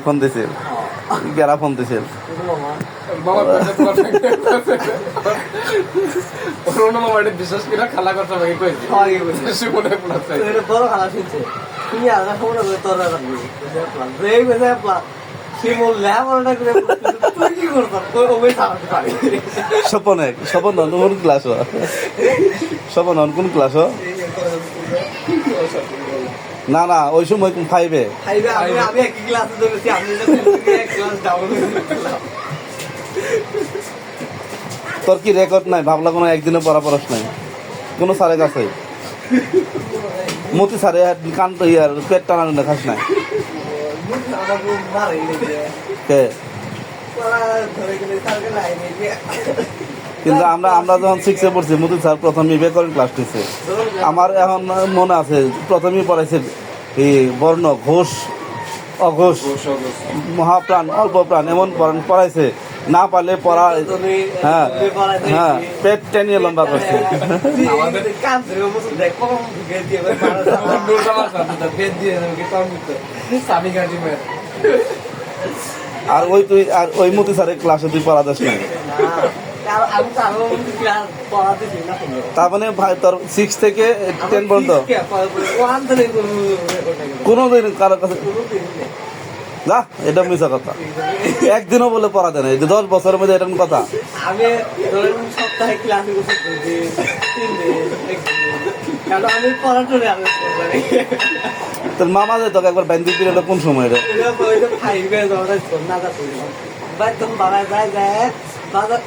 phone দিছে গেরা phone দিছে বিশ্বাস করে খালা কথা বড় খালা শুনছে তুমি আধা খবর তোর স্বপন কোন ক্লাস স্বপন কোন ক্লাস না না ওই সময় ফাইভে তোর কি রেকর্ড নাই ভাবলা কোনো একদিনও পড়াপড়াশ নাই কোনো স্যারের কাছে মতি স্যারে কান তো ইয়ার পেট টানা খাস নাই কিন্তু আমরা যখন সিক্সে পড়ছি মতি স্যার প্রথমে ব্যাকরণ ক্লাস নিচ্ছে আমার এখন মনে আছে প্রথমেই পড়াইছে এই বর্ণ ঘোষ অঘোষ মহাপ্রাণ অল্প প্রাণ এমন পড়াইছে না পারলে পড়া হ্যাঁ হ্যাঁ পেট টেনিয়ে লম্বা করছে আর ওই মতি স্যারের ক্লাসে তুই পড়া যাস না তার মানে ভাই তোর 6 থেকে 10 পর্যন্ত কোনোদিন কারোর কাছে না এটা মিশা কথা একদিনও বলে পড়া দেয় না 10 বছরের মধ্যে এরকম কথা আমি সপ্তাহে ক্লাসে আমি পড়াটা তোর মামা যে তোকে একবার ব্যান্ডিং পিরিয়ড কোন সময় রে বাজার